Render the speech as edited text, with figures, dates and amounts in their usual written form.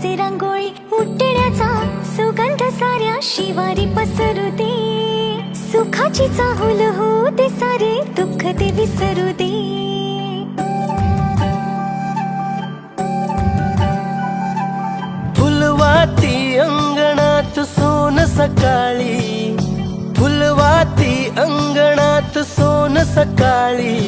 सजे रांगोळी उठण्याचा सुगंध साऱ्या शिवारी पसरू दे. सुखाची चाहुल होऊ दे, सारे दुःख ते विसरू दे. फुलवाती अंगणात सोन सकाळी, फुलवाती अंगणात सोन सकाळी.